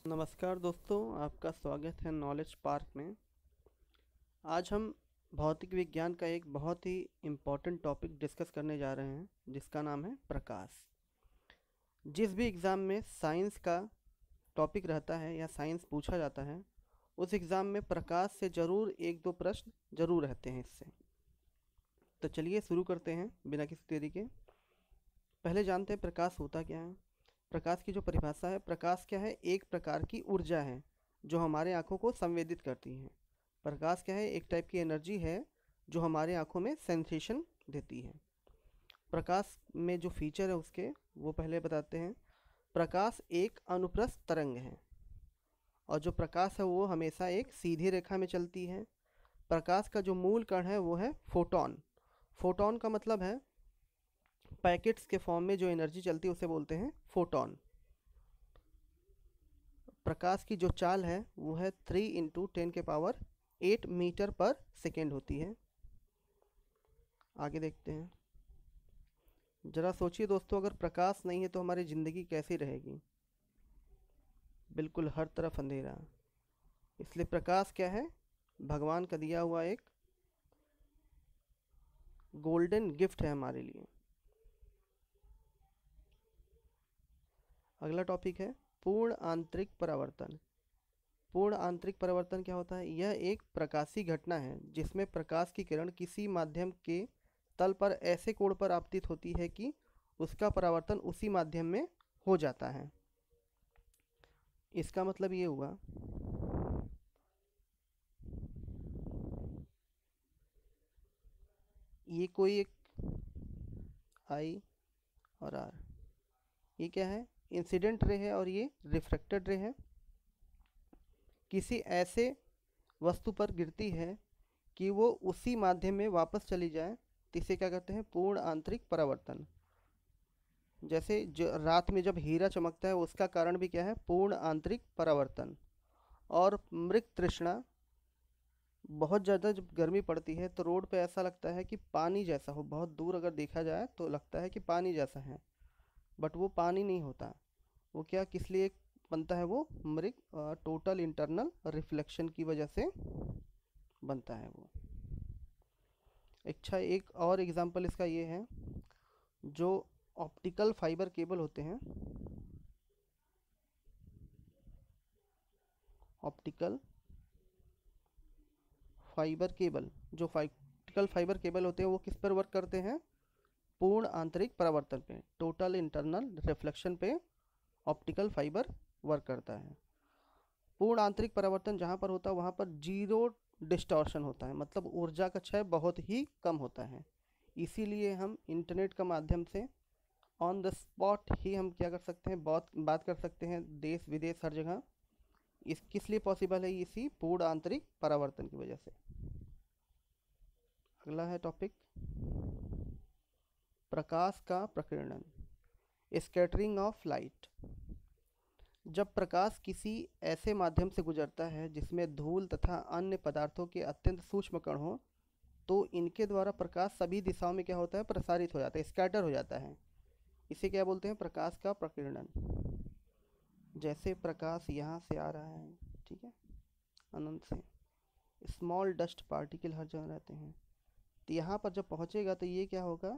नमस्कार दोस्तों, आपका स्वागत है नॉलेज पार्क में। आज हम भौतिक विज्ञान का एक बहुत ही इम्पोर्टेंट टॉपिक डिस्कस करने जा रहे हैं, जिसका नाम है प्रकाश। जिस भी एग्ज़ाम में साइंस का टॉपिक रहता है या साइंस पूछा जाता है, उस एग्ज़ाम में प्रकाश से ज़रूर एक दो प्रश्न ज़रूर रहते हैं इससे। तो चलिए शुरू करते हैं बिना किसी देरी के। पहले जानते हैं प्रकाश होता क्या है। प्रकाश की जो परिभाषा है, प्रकाश क्या है? एक प्रकार की ऊर्जा है जो हमारे आँखों को संवेदित करती है। प्रकाश क्या है? एक टाइप की एनर्जी है जो हमारे आँखों में सेंसेशन देती है। प्रकाश में जो फीचर है उसके, वो पहले बताते हैं। प्रकाश एक अनुप्रस्थ तरंग है और जो प्रकाश है वो हमेशा एक सीधी रेखा में चलती है। प्रकाश का जो मूल कण है वो है फोटोन। फोटोन का मतलब है पैकेट्स के फॉर्म में जो एनर्जी चलती है उसे बोलते हैं फोटोन। प्रकाश की जो चाल है वो है 3 × 10⁸ मीटर पर सेकेंड होती है। आगे देखते हैं। ज़रा सोचिए दोस्तों, अगर प्रकाश नहीं है तो हमारी ज़िंदगी कैसी रहेगी? बिल्कुल हर तरफ अंधेरा। इसलिए प्रकाश क्या है? भगवान का दिया हुआ एक गोल्डन गिफ्ट है हमारे लिए। अगला टॉपिक है पूर्ण आंतरिक परावर्तन। पूर्ण आंतरिक परावर्तन क्या होता है? यह एक प्रकाशीय घटना है जिसमें प्रकाश की किरण किसी माध्यम के तल पर ऐसे कोण पर आपतित होती है कि उसका परावर्तन उसी माध्यम में हो जाता है। इसका मतलब ये हुआ ये कोई एक आई और आर, ये क्या है? इंसिडेंट रे है और ये रिफ्रैक्टेड रे है। किसी ऐसे वस्तु पर गिरती है कि वो उसी माध्यम में वापस चली जाए, तो इसे क्या कहते हैं? पूर्ण आंतरिक परावर्तन। जैसे जो रात में जब हीरा चमकता है उसका कारण भी क्या है? पूर्ण आंतरिक परावर्तन। और मृग तृष्णा, बहुत ज़्यादा जब गर्मी पड़ती है तो रोड पे ऐसा लगता है कि पानी जैसा हो, बहुत दूर अगर देखा जाए तो लगता है कि पानी जैसा है, बट वो पानी नहीं होता। वो क्या किस लिए बनता है? वो मृग टोटल इंटरनल रिफ्लेक्शन की वजह से बनता है वो। अच्छा, एक और एग्जांपल इसका ये है, जो ऑप्टिकल फाइबर केबल होते हैं, ऑप्टिकल फाइबर केबल, जो ऑप्टिकल फाइबर केबल होते हैं वो किस पर वर्क करते हैं? पूर्ण आंतरिक परावर्तन पे, टोटल इंटरनल रिफ्लेक्शन पे ऑप्टिकल फाइबर वर्क करता है। पूर्ण आंतरिक परावर्तन जहाँ पर होता है वहाँ पर जीरो डिस्टॉर्शन होता है, मतलब ऊर्जा का क्षय बहुत ही कम होता है। इसीलिए हम इंटरनेट का माध्यम से ऑन द स्पॉट ही हम क्या कर सकते हैं? बात कर सकते हैं देश विदेश हर जगह। इस किस लिए पॉसिबल है? इसी पूर्ण आंतरिक परावर्तन की वजह से। अगला है टॉपिक प्रकाश का प्रकीर्णन, स्कैटरिंग ऑफ लाइट। जब प्रकाश किसी ऐसे माध्यम से गुजरता है जिसमें धूल तथा अन्य पदार्थों के अत्यंत सूक्ष्म कण हो, तो इनके द्वारा प्रकाश सभी दिशाओं में क्या होता है? प्रसारित हो जाता है, स्कैटर हो जाता है। इसे क्या बोलते हैं? प्रकाश का प्रकीर्णन। जैसे प्रकाश यहाँ से आ रहा है, ठीक है, अनंत से, स्मॉल डस्ट पार्टिकल हर जगह रहते हैं, तो यहाँ पर जब पहुँचेगा तो ये क्या होगा?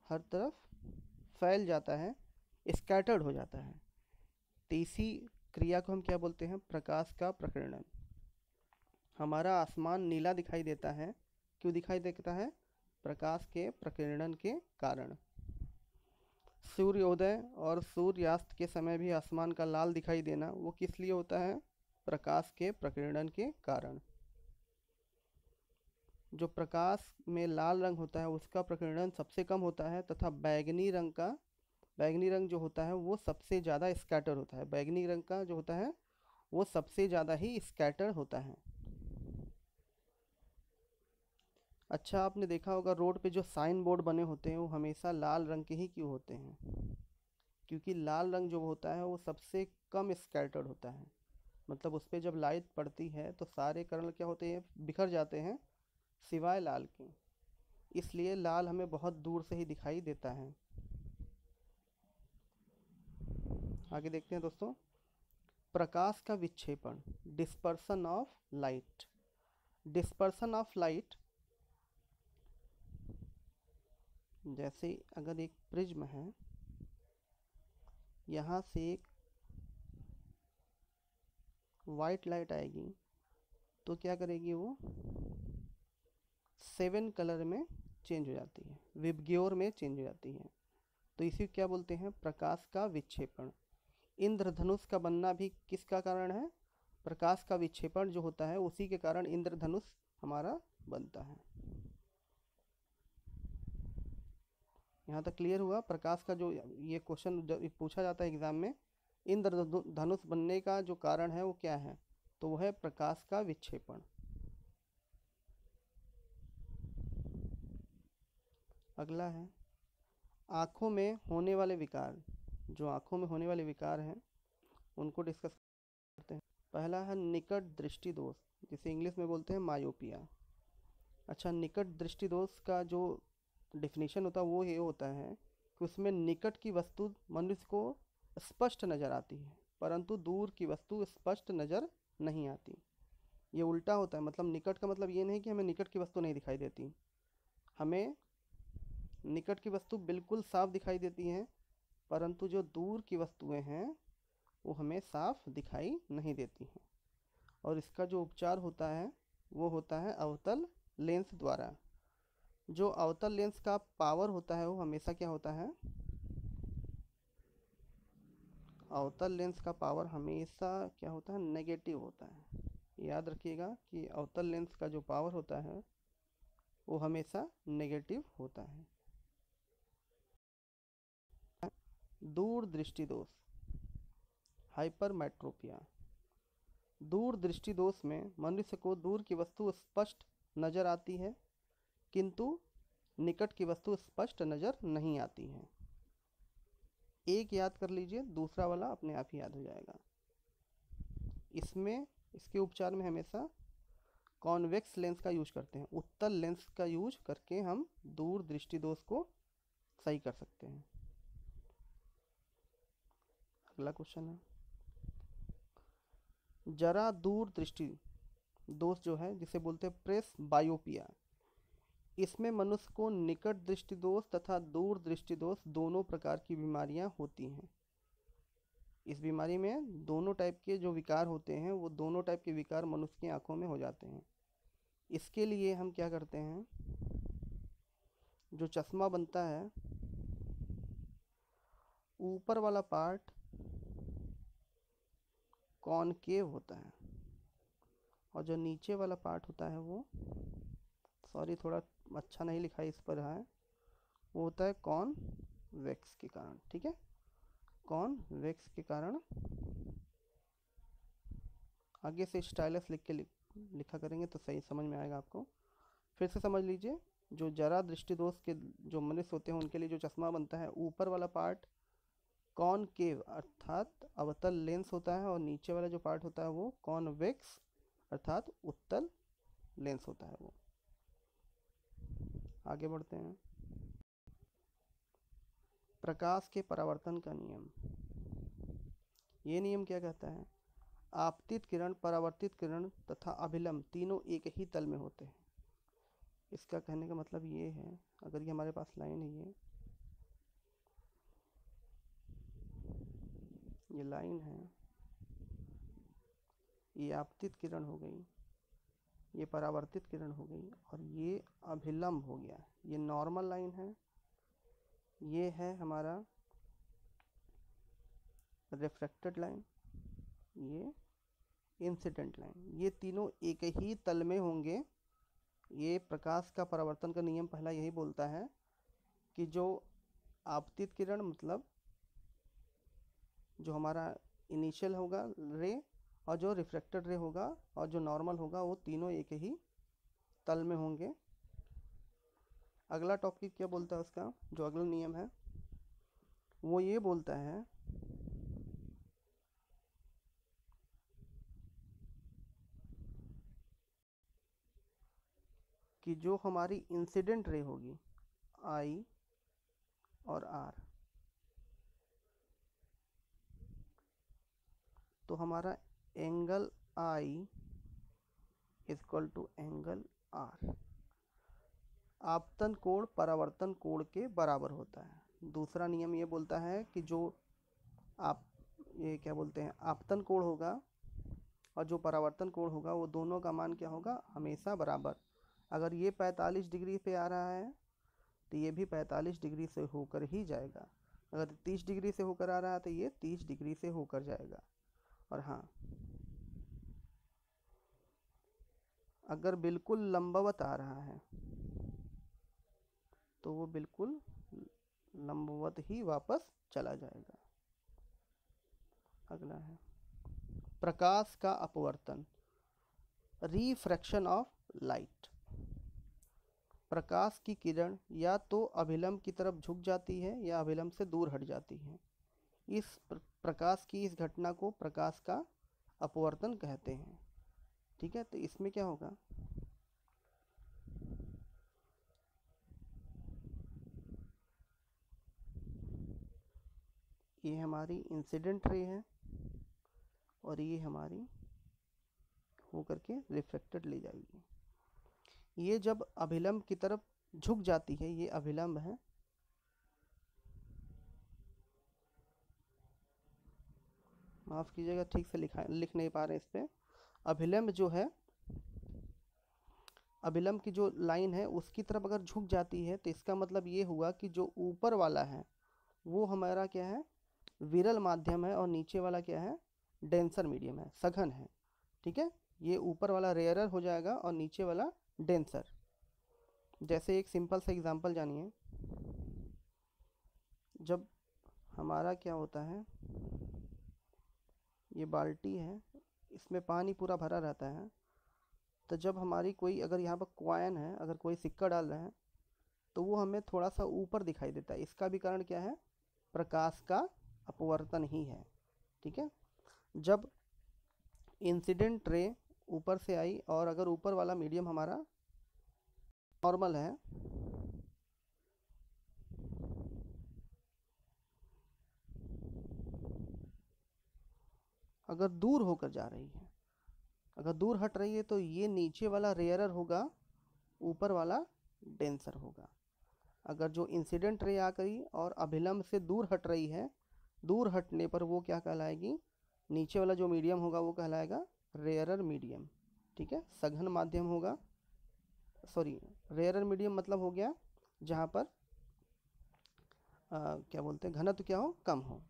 हर तरफ फैल जाता है, स्कैटर्ड हो जाता है। तो इसी क्रिया को हम क्या बोलते हैं? प्रकाश का प्रकीर्णन। हमारा आसमान नीला दिखाई देता है, क्यों दिखाई देता है? प्रकाश के प्रकीर्णन के कारण। सूर्योदय और सूर्यास्त के समय भी आसमान का लाल दिखाई देना, वो किस लिए होता है? प्रकाश के प्रकीर्णन के कारण। जो प्रकाश में लाल रंग होता है उसका प्रकीर्णन सबसे कम होता है, तथा बैगनी रंग जो होता है वो सबसे ज़्यादा स्कैटर होता है। बैगनी रंग का जो होता है वो सबसे ज़्यादा ही स्कैटर होता है। अच्छा, आपने देखा होगा रोड पे जो साइन बोर्ड बने होते हैं वो हमेशा लाल रंग के ही क्यों होते हैं? क्योंकि लाल रंग जो होता है वो सबसे कम स्कैटर्ड होता है, मतलब उस पर जब लाइट पड़ती है तो सारे कण क्या होते हैं? बिखर जाते हैं, सिवाय लाल के। इसलिए लाल हमें बहुत दूर से ही दिखाई देता है। आगे देखते हैं दोस्तों। प्रकाश का विक्षेपण, dispersion of light. Dispersion of light, जैसे अगर एक प्रिज्म है, यहाँ से एक वाइट लाइट आएगी तो क्या करेगी, वो 7 कलर में चेंज हो जाती है, विबग्योर में चेंज हो जाती है। तो इसी क्या बोलते हैं, प्रकाश का विक्षेपण। इंद्रधनुष का बनना भी किसका कारण है, प्रकाश का विक्षेपण जो होता है उसी के कारण इंद्रधनुष हमारा बनता है। यहाँ तक क्लियर हुआ। प्रकाश का जो ये क्वेश्चन पूछा जाता है एग्जाम में, इंद्रधनुष बनने का जो कारण है वो क्या है, तो वो है प्रकाश का विक्षेपण। अगला है आँखों में होने वाले विकार। जो आँखों में होने वाले विकार हैं उनको डिस्कस करते हैं। पहला है निकट दृष्टि दोष, जिसे इंग्लिश में बोलते हैं मायोपिया। अच्छा, निकट दृष्टि दोष का जो डेफिनेशन होता है वो ये होता है कि उसमें निकट की वस्तु मनुष्य को स्पष्ट नज़र आती है, परंतु दूर की वस्तु स्पष्ट नज़र नहीं आती। ये उल्टा होता है, मतलब निकट का मतलब ये नहीं कि हमें निकट की वस्तु नहीं दिखाई देती, हमें निकट की वस्तु बिल्कुल साफ दिखाई देती हैं, परंतु जो दूर की वस्तुएं हैं वो हमें साफ दिखाई नहीं देती हैं। और इसका जो उपचार होता है वो होता है अवतल लेंस द्वारा। जो अवतल लेंस का पावर होता है वो हमेशा क्या होता है, अवतल लेंस का पावर हमेशा क्या होता है, नेगेटिव होता है। याद रखिएगा कि अवतल लेंस का जो पावर होता है वो हमेशा नेगेटिव होता है। दूर दृष्टि दोष, हाइपरमेट्रोपिया। दूर दृष्टि दोष में मनुष्य को दूर की वस्तु स्पष्ट नजर आती है किंतु निकट की वस्तु स्पष्ट नजर नहीं आती है। एक याद कर लीजिए, दूसरा वाला अपने आप ही याद हो जाएगा। इसमें इसके उपचार में हमेशा कॉन्वेक्स लेंस का यूज करते हैं, उत्तल लेंस का यूज करके हम दूर दृष्टि दोष को सही कर सकते हैं। अगला क्वेश्चन है जरा दूर दृष्टि दोष जो है, जिसे बोलते हैं प्रेस बायोपिया। इसमें मनुष्य को निकट दृष्टि दोष तथा दूर दृष्टि दोष दोनों प्रकार की बीमारियां होती हैं। इस बीमारी में दोनों टाइप के जो विकार होते हैं वो दोनों टाइप के विकार मनुष्य की आंखों में हो जाते हैं। इसके लिए हम क्या करते हैं, जो चश्मा बनता है ऊपर वाला पार्ट कॉनकेव होता है और जो नीचे वाला पार्ट होता है वो, सॉरी थोड़ा अच्छा नहीं लिखा इस पर है, वो होता है कॉनवेक्स के कारण। ठीक है, कॉनवेक्स के कारण। आगे से स्टाइलस लिख के लिखा करेंगे तो सही समझ में आएगा आपको। फिर से समझ लीजिए, जो जरा दृष्टि दोष के जो मनुष्य होते हैं उनके लिए जो चश्मा बनता है, ऊपर वाला पार्ट कॉनकेव अर्थात अवतल लेंस होता है और नीचे वाला जो पार्ट होता है वो कॉनवेक्स अर्थात उत्तल लेंस होता है वो। आगे बढ़ते हैं। प्रकाश के परावर्तन का नियम। ये नियम क्या कहता है, आपतित किरण, परावर्तित किरण तथा अभिलंब तीनों एक ही तल में होते हैं। इसका कहने का मतलब ये है, अगर ये हमारे पास लाइन है, ये लाइन है, ये आपतित किरण हो गई, ये परावर्तित किरण हो गई और ये अभिलंब हो गया। ये नॉर्मल लाइन है, ये है हमारा रिफ्रैक्टेड लाइन, ये इंसिडेंट लाइन। ये तीनों एक ही तल में होंगे। ये प्रकाश का परावर्तन का नियम पहला यही बोलता है कि जो आपतित किरण मतलब जो हमारा इनिशियल होगा रे और जो रिफ्रैक्टेड रे होगा और जो नॉर्मल होगा वो तीनों एक ही तल में होंगे। अगला टॉपिक क्या बोलता है उसका, जो अगला नियम है वो ये बोलता है कि जो हमारी इंसिडेंट रे होगी आई और आर, तो हमारा angle i equal to angle r आपतन कोण परावर्तन कोण के बराबर होता है। दूसरा नियम ये बोलता है कि जो आप ये क्या बोलते हैं आपतन कोण होगा और जो परावर्तन कोण होगा वो दोनों का मान क्या होगा, हमेशा बराबर। अगर ये 45 डिग्री पे आ रहा है तो ये भी 45 डिग्री से होकर ही जाएगा। अगर 30 डिग्री से होकर आ रहा है तो ये 30 डिग्री से होकर जाएगा। और हाँ, अगर बिल्कुल लंबवत आ रहा है तो वो बिल्कुल लंबवत ही वापस चला जाएगा। अगला है प्रकाश का अपवर्तन, रिफ्रैक्शन ऑफ लाइट। प्रकाश की किरण या तो अभिलंब की तरफ झुक जाती है या अभिलंब से दूर हट जाती है। इस प्रकाश की इस घटना को प्रकाश का अपवर्तन कहते हैं। ठीक है, तो इसमें क्या होगा, ये हमारी इंसिडेंट रे है और ये हमारी होकर के रिफ्लेक्टेड ले जाएगी। ये जब अभिलंब की तरफ झुक जाती है, ये अभिलंब है, माफ कीजिएगा ठीक से लिख नहीं पा रहे इस पे। अभिलंब जो है, अभिलंब की जो लाइन है उसकी तरफ अगर झुक जाती है तो इसका मतलब ये हुआ कि जो ऊपर वाला है वो हमारा क्या है, विरल माध्यम है, और नीचे वाला क्या है, डेंसर मीडियम है, सघन है। ठीक है, ये ऊपर वाला रेयरर हो जाएगा और नीचे वाला डेंसर। जैसे एक सिंपल सा एग्जांपल जानिए, जब हमारा क्या होता है, ये बाल्टी है, इसमें पानी पूरा भरा रहता है, तो जब हमारी कोई अगर यहाँ पर कॉइन है, अगर कोई सिक्का डाल रहे हैं तो वो हमें थोड़ा सा ऊपर दिखाई देता है। इसका भी कारण क्या है, प्रकाश का अपवर्तन ही है। ठीक है, जब इंसिडेंट रे ऊपर से आई और अगर ऊपर वाला मीडियम हमारा नॉर्मल है, अगर दूर होकर जा रही है, अगर दूर हट रही है, तो ये नीचे वाला रेयरर होगा, ऊपर वाला डेंसर होगा। अगर जो इंसिडेंट रे आ गई और अभिलंब से दूर हट रही है, दूर हटने पर वो क्या कहलाएगी, नीचे वाला जो मीडियम होगा वो कहलाएगा रेयरर मीडियम। ठीक है, सघन माध्यम होगा, सॉरी रेयरर मीडियम मतलब हो गया जहाँ पर क्या बोलते हैं, घनत्व क्या हो, कम हो।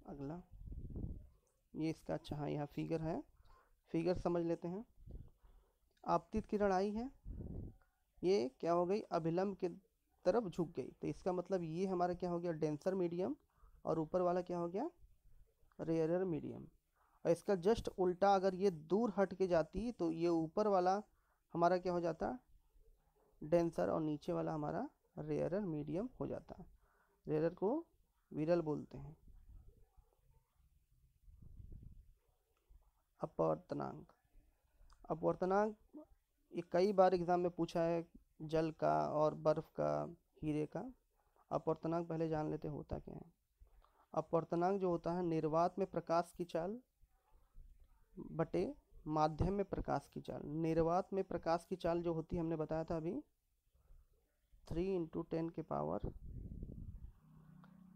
अगला ये इसका, अच्छा हाँ यहाँ फिगर है, फिगर समझ लेते हैं। आपतित किरण आई है, ये क्या हो गई, अभिलंब के तरफ झुक गई, तो इसका मतलब ये हमारा क्या हो गया, डेंसर मीडियम, और ऊपर वाला क्या हो गया, रेयरर मीडियम। और इसका जस्ट उल्टा अगर ये दूर हट के जाती तो ये ऊपर वाला हमारा क्या हो जाता, डेंसर, और नीचे वाला हमारा रेयरर मीडियम हो जाता। रेयरर को विरल बोलते हैं। अपवर्तनांक, अपवर्तनांक ये कई बार एग्जाम में पूछा है, जल का और बर्फ का, हीरे का। अपवर्तनांक पहले जान लेते होता क्या है। अपवर्तनांक जो होता है, निर्वात में प्रकाश की चाल बटे माध्यम में प्रकाश की चाल। निर्वात में प्रकाश की चाल जो होती है, हमने बताया था अभी, 3 ×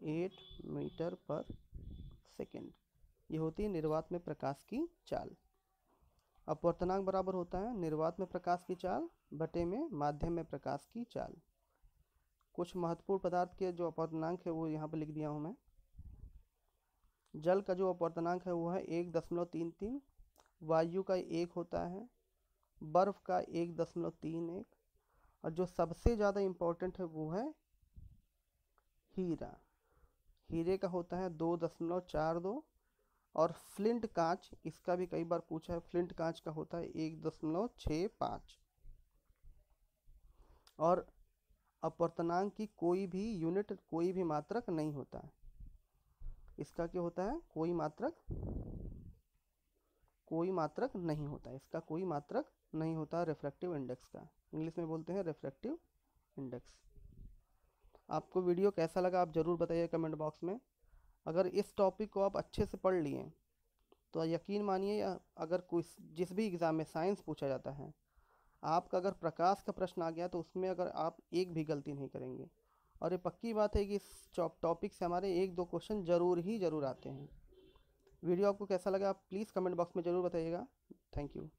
10⁸ मीटर पर सेकेंड, ये होती है निर्वात में प्रकाश की चाल। अपवर्तनांक बराबर होता है निर्वात में प्रकाश की चाल बटे में माध्यम में प्रकाश की चाल। कुछ महत्वपूर्ण पदार्थ के जो अपवर्तनांक है वो यहाँ पर लिख दिया हूँ मैं। जल का जो अपवर्तनांक है वो है 1.33, वायु का 1 होता है, बर्फ का 1.31, और जो सबसे ज़्यादा इम्पोर्टेंट है वो है हीरा। हीरे का होता है 2.42, और फ्लिंट कांच, इसका भी कई बार पूछा है, फ्लिंट कांच का होता है 1.65। और अपवर्तनांक की कोई भी यूनिट, कोई भी मात्रक नहीं होता है। इसका क्या होता है, कोई मात्रक नहीं होता, इसका कोई मात्रक नहीं होता रिफ्रैक्टिव इंडेक्स का। इंग्लिश में बोलते हैं रिफ्रैक्टिव इंडेक्स। आपको वीडियो कैसा लगा आप ज़रूर बताइए कमेंट बॉक्स में। अगर इस टॉपिक को आप अच्छे से पढ़ लिए तो यकीन मानिए, अगर कोई जिस भी एग्ज़ाम में साइंस पूछा जाता है, आपका अगर प्रकाश का प्रश्न आ गया तो उसमें अगर आप एक भी गलती नहीं करेंगे। और ये पक्की बात है कि इस टॉपिक से हमारे एक दो क्वेश्चन ज़रूर आते हैं। वीडियो आपको कैसा लगा आप प्लीज़ कमेंट बॉक्स में ज़रूर बताइएगा। Thank you.